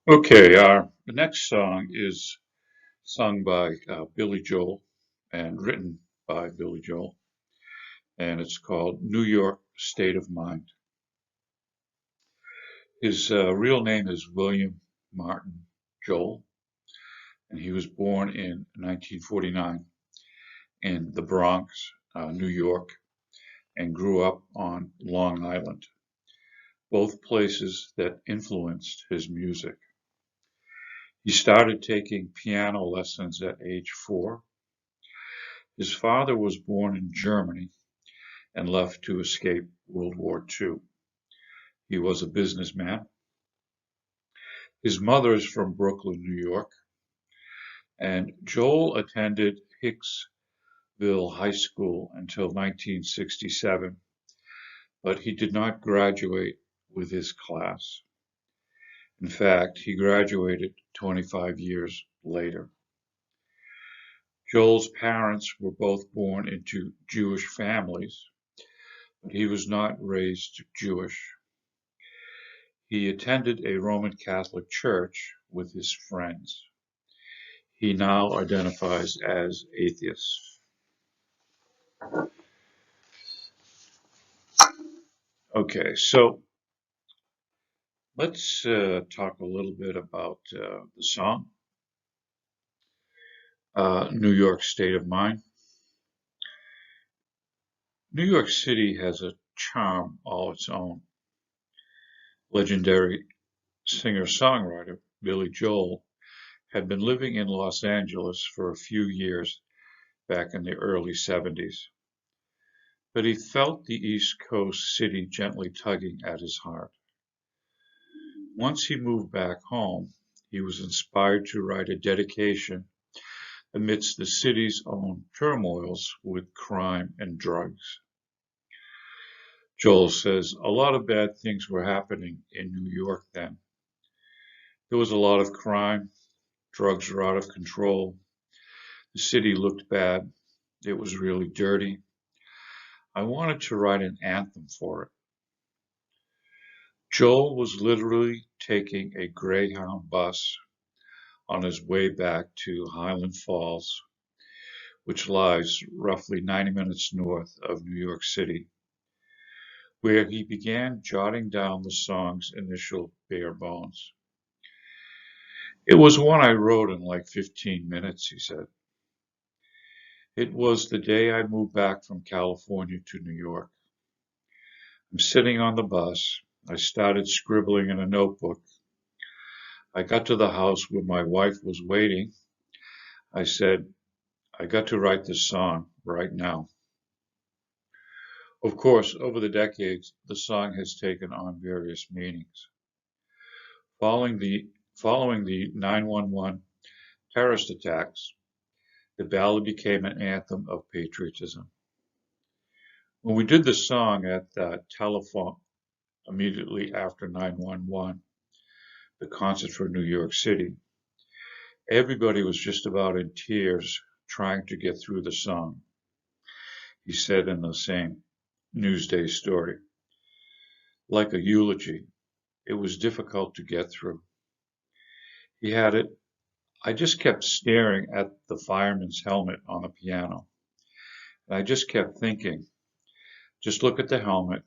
Okay, the next song is sung by Billy Joel and written by Billy Joel, and it's called New York State of Mind. His real name is William Martin Joel, and he was born in 1949 in the Bronx, New York, and grew up on Long Island, both places that influenced his music. He started taking piano lessons at age 4. His father was born in Germany and left to escape World War II. He was a businessman. His mother is from Brooklyn, New York, and Joel attended Hicksville High School until 1967, but he did not graduate with his class. In fact, he graduated 25 years later. Joel's parents were both born into Jewish families, but he was not raised Jewish. He attended a Roman Catholic church with his friends. He now identifies as atheist. Okay, so let's talk a little bit about the song, New York State of Mind. New York City has a charm all its own. Legendary singer-songwriter Billy Joel had been living in Los Angeles for a few years back in the early 70s, but he felt the East Coast city gently tugging at his heart. Once he moved back home, he was inspired to write a dedication amidst the city's own turmoils with crime and drugs. Joel says, a lot of bad things were happening in New York then. There was a lot of crime, drugs were out of control, the city looked bad, it was really dirty. I wanted to write an anthem for it. Joel was literally taking a Greyhound bus on his way back to Highland Falls, which lies roughly 90 minutes north of New York City, where he began jotting down the song's initial bare bones. It was one I wrote in like 15 minutes, he said. It was the day I moved back from California to New York. I'm sitting on the bus. I started scribbling in a notebook. I got to the house where my wife was waiting. I said, I got to write this song right now. Of course, over the decades, the song has taken on various meanings. Following the 9/11 terrorist attacks, the ballad became an anthem of patriotism. When we did the song at the telephone immediately after 9/11, the concert for New York City, everybody was just about in tears trying to get through the song, he said in the same Newsday story. Like a eulogy, it was difficult to get through. He had it. I just kept staring at the fireman's helmet on the piano. And I just kept thinking, just look at the helmet.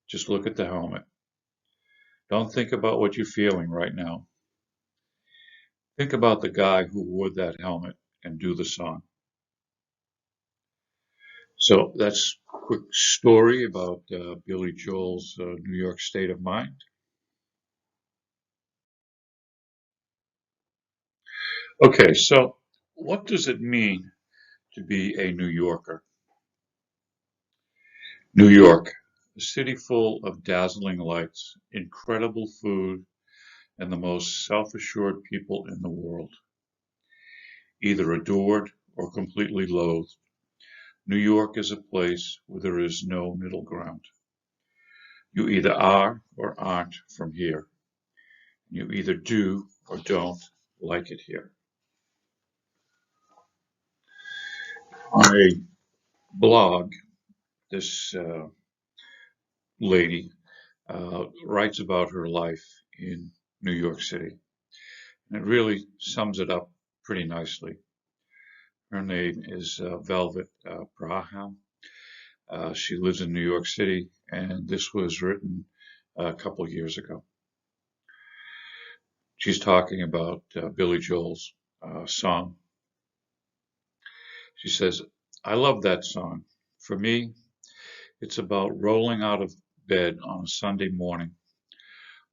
Just look at the helmet. Don't think about what you're feeling right now. Think about the guy who wore that helmet and do the song. So that's a quick story about Billy Joel's New York State of Mind. Okay, so what does it mean to be a New Yorker? New York, a city full of dazzling lights, incredible food, and the most self-assured people in the world, either adored or completely loathed. New York is a place where there is no middle ground. You either are or aren't from here. You either do or don't like it here. On a blog, this lady writes about her life in New York City. And it really sums it up pretty nicely. Her name is Velvet Braham. She lives in New York City, and this was written a couple of years ago. She's talking about Billy Joel's song. She says, I love that song. For me, it's about rolling out of bed on a Sunday morning,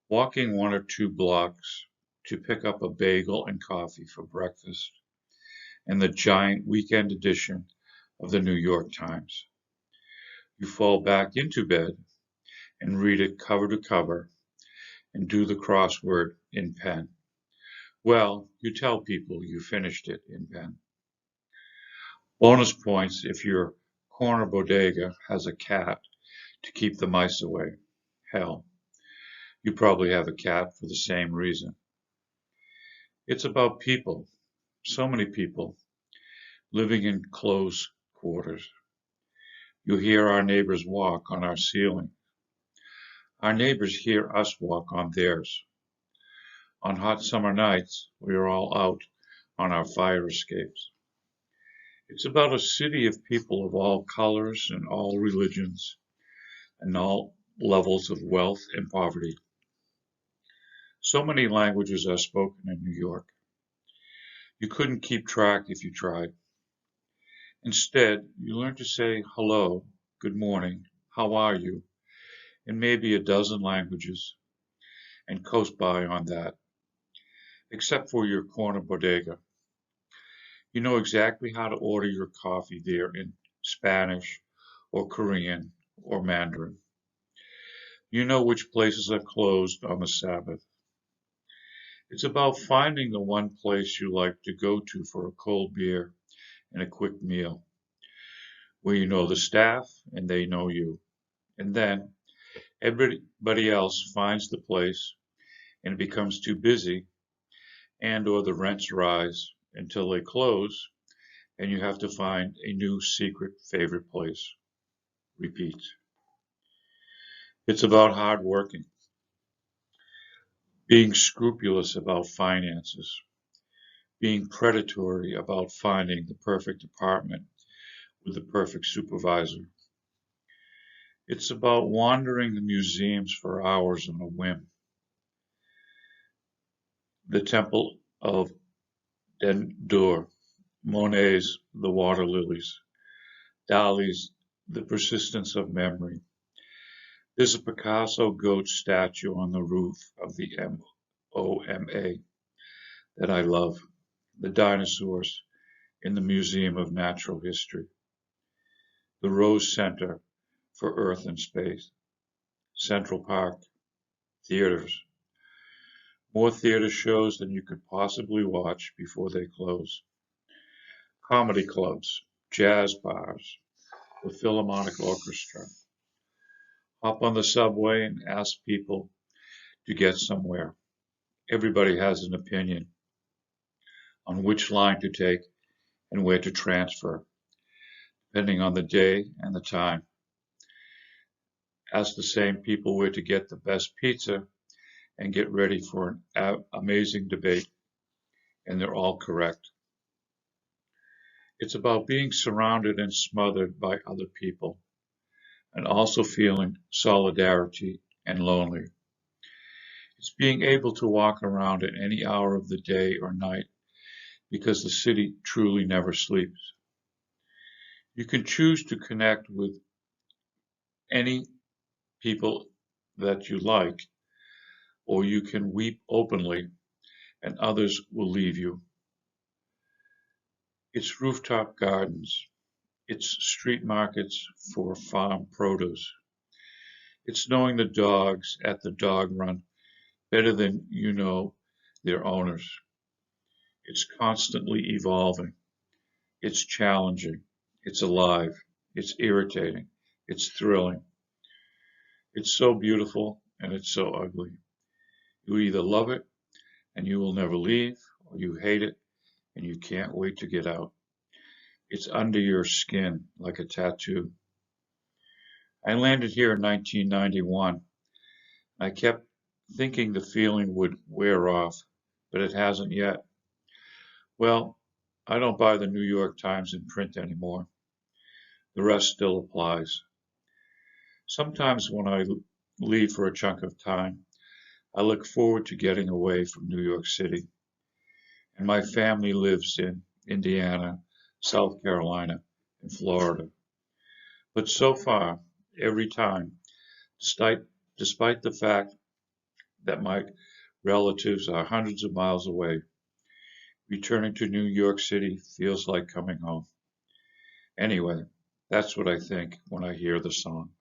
walking 1 or 2 blocks to pick up a bagel and coffee for breakfast, and the giant weekend edition of the New York Times. You fall back into bed and read it cover to cover and do the crossword in pen. Well, you tell people you finished it in pen. Bonus points if your corner bodega has a cat to keep the mice away. Hell, you probably have a cat for the same reason. It's about people, so many people, living in close quarters. You hear our neighbors walk on our ceiling. Our neighbors hear us walk on theirs. On hot summer nights, we are all out on our fire escapes. It's about a city of people of all colors and all religions and all levels of wealth and poverty. So many languages are spoken in New York. You couldn't keep track if you tried. Instead, you learn to say hello, good morning, how are you, in maybe a dozen languages, and coast by on that, except for your corner bodega. You know exactly how to order your coffee there in Spanish or Korean or Mandarin. You know which places are closed on the Sabbath. It's about finding the one place you like to go to for a cold beer and a quick meal, where you know the staff and they know you. And then everybody else finds the place and it becomes too busy and or the rents rise until they close and you have to find a new secret favorite place. Repeat. It's about hard working, being scrupulous about finances, being predatory about finding the perfect apartment with the perfect supervisor. It's about wandering the museums for hours on a whim. The Temple of Dendur, Monet's The Water Lilies, Dali's The Persistence of Memory. There's a Picasso goat statue on the roof of the MOMA that I love, the dinosaurs in the Museum of Natural History, the Rose Center for Earth and Space, Central Park, theaters, more theater shows than you could possibly watch before they close, comedy clubs, jazz bars, the Philharmonic Orchestra. Hop on the subway and ask people to get somewhere. Everybody has an opinion on which line to take and where to transfer, depending on the day and the time. Ask the same people where to get the best pizza and get ready for an amazing debate, and they're all correct. It's about being surrounded and smothered by other people and also feeling solidarity and lonely. It's being able to walk around at any hour of the day or night because the city truly never sleeps. You can choose to connect with any people that you like, or you can weep openly and others will leave you. It's rooftop gardens. It's street markets for farm produce. It's knowing the dogs at the dog run better than you know their owners. It's constantly evolving. It's challenging. It's alive. It's irritating. It's thrilling. It's so beautiful and it's so ugly. You either love it and you will never leave, or you hate it and you can't wait to get out. It's under your skin like a tattoo. I landed here in 1991. I kept thinking the feeling would wear off, but it hasn't yet. Well, I don't buy the New York Times in print anymore. The rest still applies. Sometimes when I leave for a chunk of time, I look forward to getting away from New York City. And my family lives in Indiana, South Carolina, and Florida. But so far, every time, despite, despite the fact that my relatives are hundreds of miles away, returning to New York City feels like coming home. Anyway, that's what I think when I hear the song.